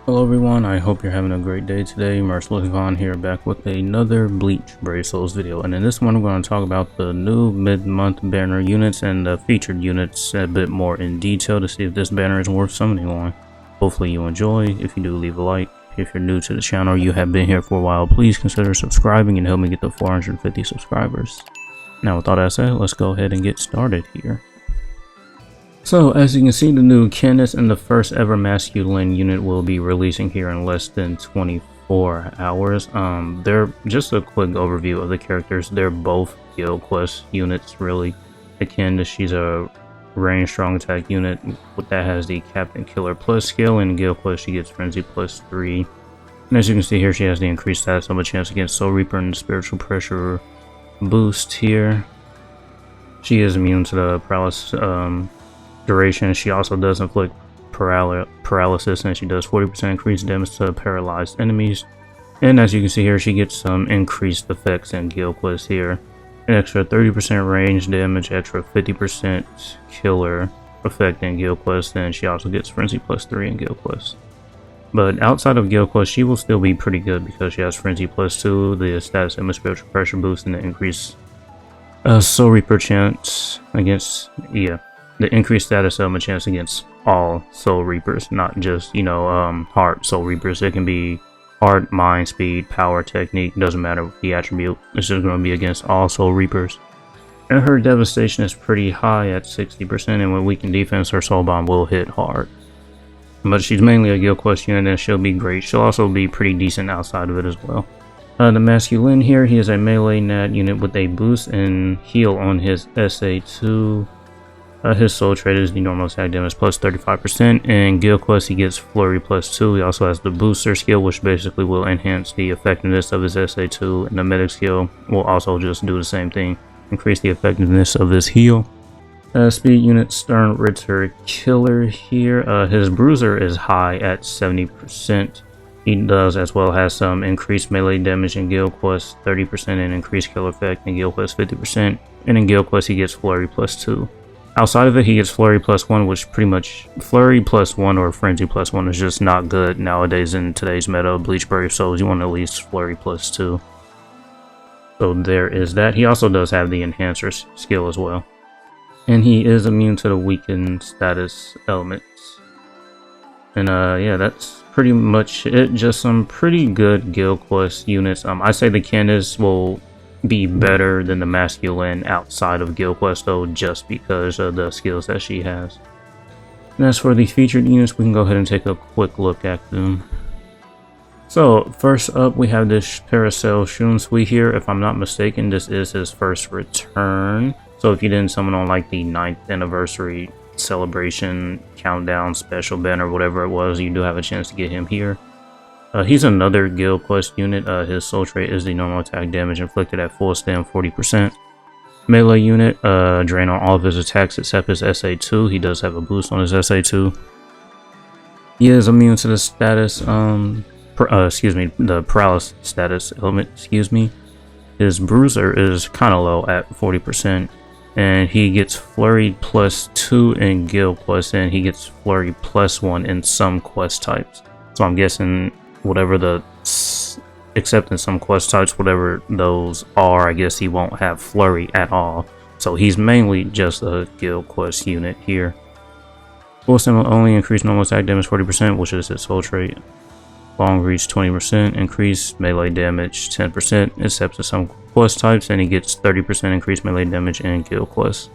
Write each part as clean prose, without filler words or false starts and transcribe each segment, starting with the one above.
Hello everyone, I hope you're having a great day today. Merciless Vaughn here, back with another Bleach Brave Souls video. And in this one, I'm going to talk about the new mid-month banner units and the featured units a bit more in detail to see if this banner is worth summoning on. Hopefully you enjoy. If you do, leave a like. If you're new to the channel or you have been here for a while, please consider subscribing and help me get to 450 subscribers. Now with all that said, let's go ahead and get started here. So, as you can see, the new Candace and the first ever masculine unit will be releasing here in less than 24 hours. They're just a quick overview of the characters. They're both Guild Quest units, really. The Candace, she's a range strong attack unit that has the Captain Killer plus skill, and in Guild Quest she gets Frenzy plus 3. And as you can see here, she has the increased stats of a chance against Soul Reaper and the Spiritual Pressure boost here. She is immune to the paralysis duration. She also does inflict paralysis, and she does 40% increased damage to paralyzed enemies. And as you can see here, she gets some increased effects in Guild Quest here. An extra 30% range damage, extra 50% killer effect in Guild Quest, and she also gets Frenzy plus 3 in Guild Quest. But outside of Guild Quest, she will still be pretty good because she has Frenzy plus 2, the status and spiritual pressure boost, and the increased Soul Reaper chance against, the increased status of a chance against all Soul Reapers, not just, heart Soul Reapers. It can be heart, mind, speed, power, technique, doesn't matter the attribute. It's just going to be against all Soul Reapers. And her devastation is pretty high at 60%, and with weakened defense, her Soul Bomb will hit hard. But she's mainly a Guild Quest unit, and she'll be great. She'll also be pretty decent outside of it as well. The masculine here, he is a melee nat unit with a boost and heal on his SA2. His soul trait is the normal attack damage plus 35%. In Guild Quest, he gets Flurry plus 2. He also has the booster skill, which basically will enhance the effectiveness of his SA2. And the medic skill will also just do the same thing, increase the effectiveness of his heal. Speed unit Stern Ritter Killer here. His bruiser is high at 70%. He does as well has some increased melee damage in Guild Quest 30% and increased kill effect in Guild Quest 50%. And in Guild Quest, he gets Flurry plus 2. Outside of it, he gets Flurry plus 1, which pretty much Flurry plus 1 or Frenzy plus 1 is just not good nowadays in today's meta of Bleach Brave Souls. You want at least Flurry plus 2. So there is that. He also does have the Enhancer skill as well. And he is immune to the weakened status elements. And yeah, that's pretty much it. Just some pretty good Guild Quest units. I say the Candace will be better than the masculine outside of Guild Quest though, just because of the skills that she has. And as for the featured units, we can go ahead and take a quick look at them. So first up, we have this Paracel Shunsui here. If I'm not mistaken, this is his first return. So if you didn't summon on like the 9th anniversary celebration countdown special banner, whatever it was, you do have a chance to get him here. He's another Guild Quest unit. His soul trait is the normal attack damage inflicted at full stam 40%. Melee unit, drain on all of his attacks except his SA2. He does have a boost on his SA2. He is immune to the status, the paralysis status element, His bruiser is kind of low at 40%. And he gets Flurry plus 2 in Guild Quest, and he gets Flurry plus 1 in some quest types. So I'm guessing whatever the except in some quest types, whatever those are, I guess he won't have Flurry at all. So he's mainly just a Guild Quest unit here. Full stem will only increase normal attack damage 40%, which is his soul trait. Long reach 20%, increase melee damage 10%, except in some quest types, and he gets 30% increased melee damage in Guild Quest.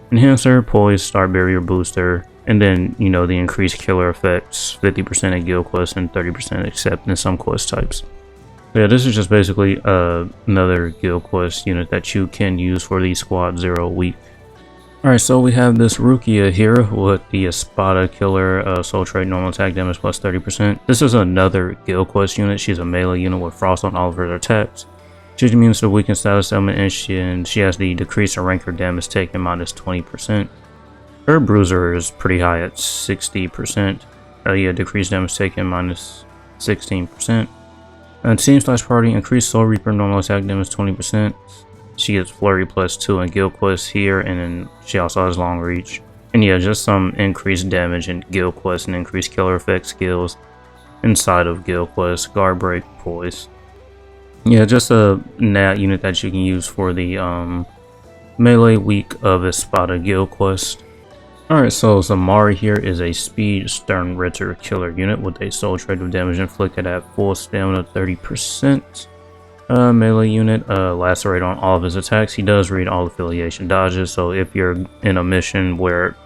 Enhancer, Poise, Star Barrier Booster, and then, the increased killer effects, 50% in Guild Quest and 30% except in some quest types. So yeah, this is just basically another Guild Quest unit that you can use for the Squad 0 week. Alright, so we have this Rukia here with the Espada Killer soul trait, normal attack damage plus 30%. This is another Guild Quest unit. She's a melee unit with frost on all of her attacks. She's immune to the weakened status element, and she has the decrease in rank or damage taken minus 20%. Her bruiser is pretty high at 60%. Decreased damage taken minus 16%. And Team/Party, increased Soul Reaper normal attack damage 20%. She gets Flurry plus 2 in Guild Quest here, and then she also has Long Reach. And yeah, just some increased damage in Guild Quest and increased killer effect skills. inside of Guild Quest, Guard Break, Poise. Yeah, just a nat unit that you can use for the melee week of Espada Guild Quest. Alright, so Zamari here is a speed Stern Ritter killer unit with a soul trait of damage inflicted at full stamina 30%. Melee unit, lacerate on all of his attacks. He does read all affiliation dodges, so if you're in a mission where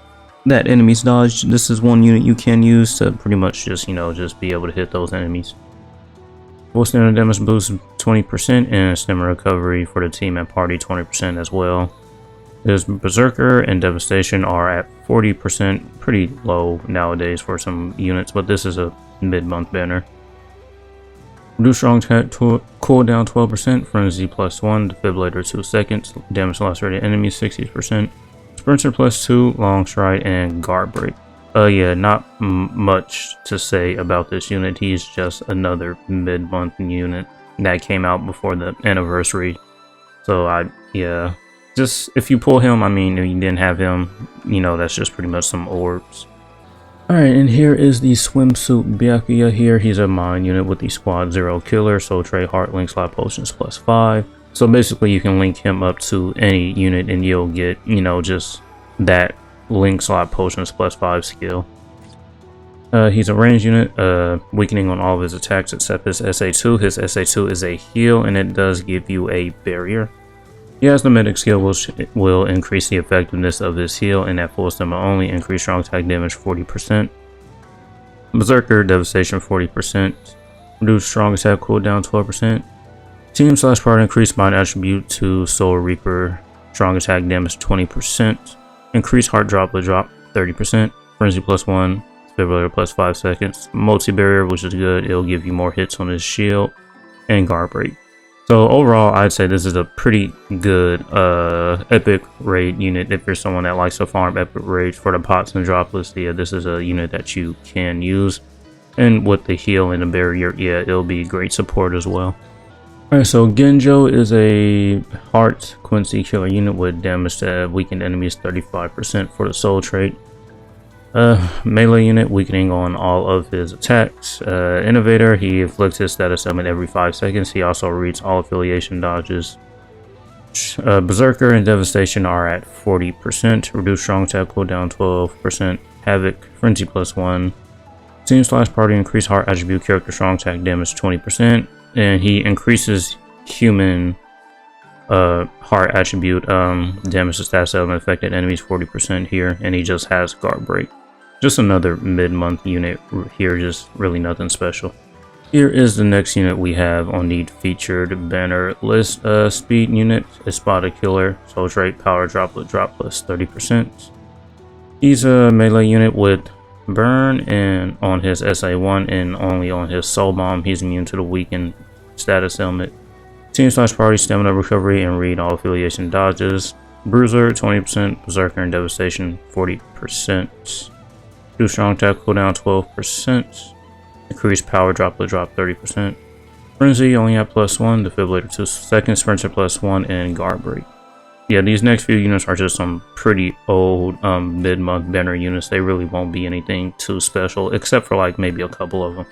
that enemy's dodge, this is one unit you can use to pretty much just, just be able to hit those enemies. Full stamina damage boost 20% and stamina recovery for the team and party 20% as well. His Berserker and Devastation are at 40%, pretty low nowadays for some units, but this is a mid-month banner. Reduce strong attack cooldown 12%, Frenzy +1, Defibrillator 2 seconds, damage lacerated enemies 60%, Sprinter +2, Long Stride, and Guard Break. Yeah, not much to say about this unit. He's just another mid-month unit that came out before the anniversary. So yeah. Just, if you pull him, if you didn't have him, that's just pretty much some orbs. Alright, and here is the Swimsuit Byakuya here. He's a mine unit with the Squad 0 Killer, Soul Trait, Heart Link, Slot Potions +5. So basically you can link him up to any unit and you'll get, just that Link Slot Potions +5 skill. He's a ranged unit, weakening on all of his attacks except his SA2. His SA2 is a heal and it does give you a barrier. He has the medic skill which will increase the effectiveness of his heal and at full stamina only increase strong attack damage 40%. Berserker Devastation 40%. Reduce strong attack cooldown 12%. Team/party increase mind attribute to Soul Reaper strong attack damage 20%. Increase heart droplet drop 30%. Frenzy +1. Defibrillator +5 seconds. Multi-barrier, which is good. It'll give you more hits on his shield. And Guard Break. So overall, I'd say this is a pretty good epic raid unit. If you're someone that likes to farm epic raids for the pots and droplets, yeah, this is a unit that you can use. And with the heal and the barrier, yeah, it'll be great support as well. Alright, so Genjo is a Heart Quincy killer unit with damage to weakened enemies 35% for the soul trait. Melee unit, weakening on all of his attacks. Innovator, he inflicts his status element every 5 seconds. He also reads all affiliation dodges. Berserker and Devastation are at 40%. Reduce strong attack cooldown 12%. Havoc, Frenzy +1. Team/party increase heart attribute character strong attack damage 20%. And he increases human heart attribute damage to status element affected enemies 40% here. And he just has Guard Break. Just another mid-month unit here, just really nothing special. Here is the next unit we have on the featured banner list. Speed unit, Espada Killer, Soul Trait, Power Droplet, drop +30%. He's a melee unit with burn and on his SA1 and only on his Soul Bomb. He's immune to the weakened status element. Team/party stamina recovery and read all affiliation dodges. Bruiser 20%, Berserker and Devastation 40%. Do strong attack cooldown 12%. Increase power droplet drop 30%. Frenzy only at +1, Defibrillator 2 seconds, Sprinter +1, and Guard Break. Yeah, these next few units are just some pretty old mid-month banner units. They really won't be anything too special, except for like maybe a couple of them.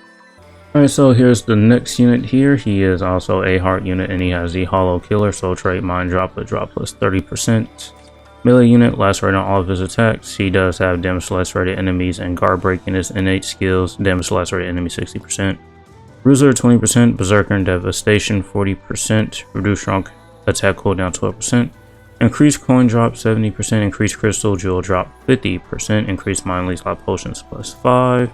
Alright, so here's the next unit here. He is also a heart unit and he has the Hollow Killer, Soul Trait, Mind Droplet, drop +30%. Melee unit, lacerate on all of his attacks. He does have damage to lacerated enemies and Guard Break in his innate skills. Damage to lacerated enemies 60%. Bruiser 20%, Berserker and Devastation 40%. Reduce strong attack cooldown 12%. Increase coin drop 70%. Increase crystal jewel drop 50%. Increase mind leak slot potions +5.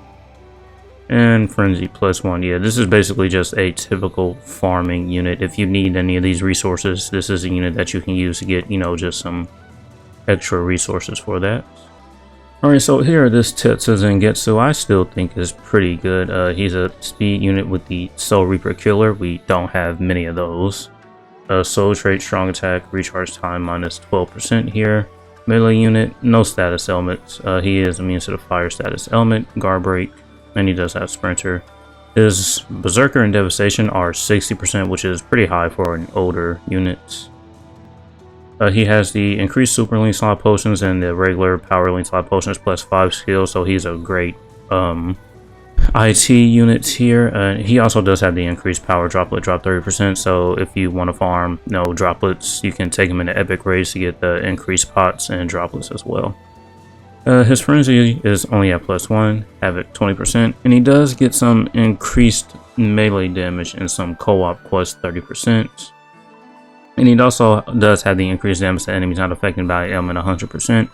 And Frenzy +1. Yeah, this is basically just a typical farming unit. If you need any of these resources, this is a unit that you can use to get, just some extra resources for that. Alright, so here this Tetsu Zengetsu I still think is pretty good. He's a speed unit with the Soul Reaper Killer. We don't have many of those. Soul Trait, strong attack, recharge time -12% here. Melee unit, no status elements. He is immune to the fire status element, Guard Break, and he does have Sprinter. His Berserker and Devastation are 60%, which is pretty high for an older unit. He has the increased super link slot potions and the regular power link slot potions +5 skill, so he's a great IT units here. He also does have the increased power droplet drop 30%, so if you want to farm droplets, you can take him into epic raids to get the increased pots and droplets as well. His frenzy is only at +1, havoc 20%, and he does get some increased melee damage and some co-op quests 30%. And he also does have the increased damage to enemies not affected by ailment 100%,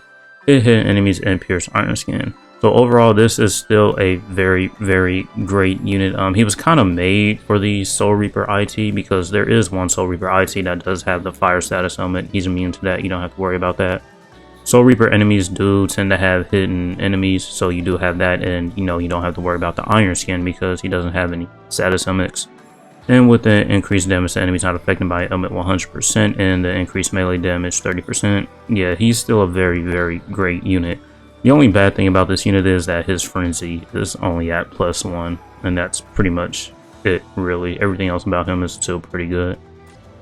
hit enemies and pierce iron skin. So overall, this is still a very, very great unit. He was kind of made for the Soul Reaper IT because there is one Soul Reaper IT that does have the fire status element. He's immune to that. You don't have to worry about that. Soul Reaper enemies do tend to have hidden enemies, so you do have that, and you don't have to worry about the iron skin because he doesn't have any status elements. And with the increased damage to enemies not affected by element 100% and the increased melee damage 30%, yeah, he's still a very, very great unit. The only bad thing about this unit is that his frenzy is only at +1, and that's pretty much it, really. Everything else about him is still pretty good.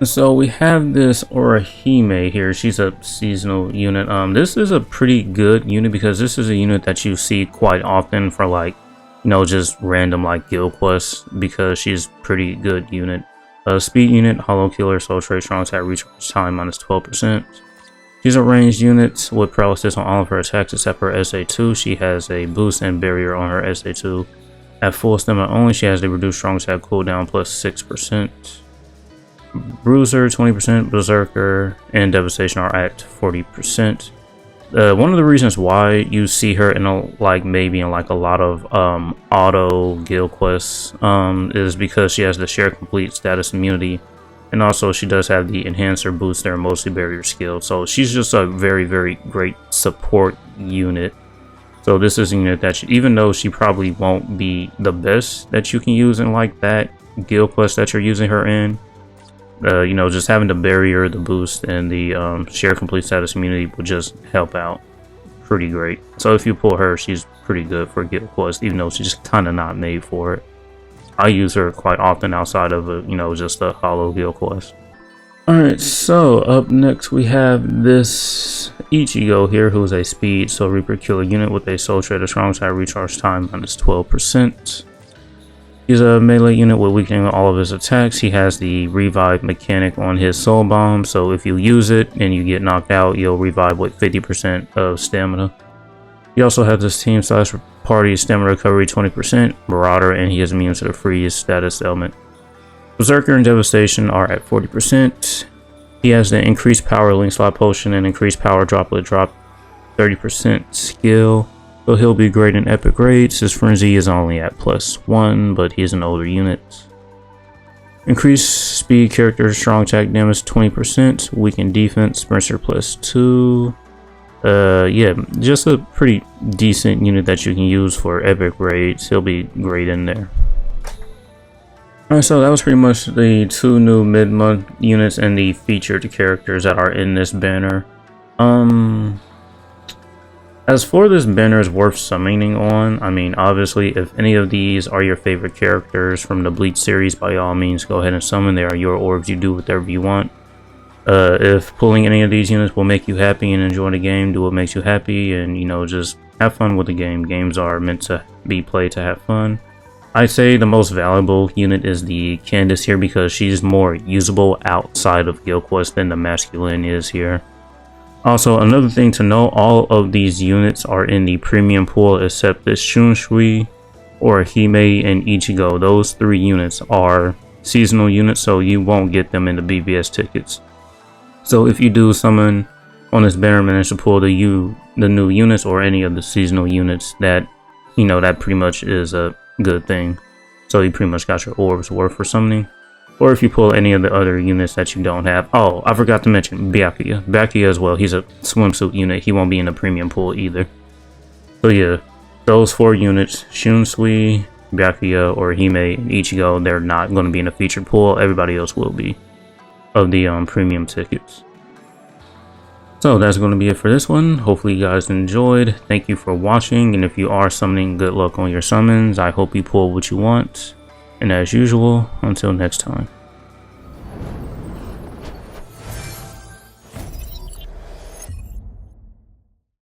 So we have this Orihime here. She's a seasonal unit. This is a pretty good unit because this is a unit that you see quite often for like, just random like guild quests because she's pretty good unit. Speed unit, hollow killer, soul trait, strong attack, recharge time -12%. She's a ranged unit with paralysis on all of her attacks except her SA2. She has a boost and barrier on her SA2. At full stamina only, she has a reduced strong attack cooldown +6%. Bruiser 20%, Berserker, and Devastation are at 40%. One of the reasons why you see her in maybe in a lot of auto guild quests is because she has the share complete status immunity, and also she does have the enhancer booster and mostly barrier skill. So she's just a very, very great support unit. So this is a unit that even though she probably won't be the best that you can use in like that guild quest that you're using her in, just having the barrier, the boost, and the share complete status immunity will just help out pretty great. So if you pull her, she's pretty good for guild quest, even though she's kind of not made for it. I use her quite often outside of just a hollow guild quest. Alright, so up next we have this Ichigo here, who is a speed Soul Reaper killer unit with a soul trait of strong side recharge time -12%. He's a melee unit with weakening all of his attacks. He has the revive mechanic on his soul bomb, so if you use it and you get knocked out, you'll revive with 50% of stamina. He also has this team slash party stamina recovery 20%, Marauder, and he is immune to the freeze status element. Berserker and Devastation are at 40%. He has the increased power link slot potion and increased power droplet drop 30% skill. So he'll be great in epic raids. His frenzy is only at +1, but he's an older unit. Increased speed character, strong attack damage 20%, weakened defense, mercer +2. Yeah, just a pretty decent unit that you can use for epic raids. He'll be great in there. Alright, so that was pretty much the 2 new mid-month units and the featured characters that are in this banner. As for this banner is worth summoning on, I mean, obviously, if any of these are your favorite characters from the Bleach series, by all means, go ahead and summon. They are your orbs. You do whatever you want. If pulling any of these units will make you happy and enjoy the game, do what makes you happy, and, just have fun with the game. Games are meant to be played to have fun. I'd say the most valuable unit is the Candace here because she's more usable outside of Guild Quest than the Masculine is here. Also, another thing to know, all of these units are in the premium pool except this Shunshui, Orihime, and Ichigo. Those 3 units are seasonal units, so you won't get them in the BBS tickets. So if you do summon on this banner, manage to pull the new units or any of the seasonal units, that that pretty much is a good thing. So you pretty much got your orbs worth for summoning. Or if you pull any of the other units that you don't have. Oh, I forgot to mention Byakuya. Byakuya as well. He's a swimsuit unit. He won't be in the premium pool either. So yeah, those 4 units, Shunsui, Byakuya, Orihime, and Ichigo, they're not going to be in the featured pool. Everybody else will be of the premium tickets. So that's going to be it for this one. Hopefully you guys enjoyed. Thank you for watching. And if you are summoning, good luck on your summons. I hope you pull what you want. And as usual, until next time.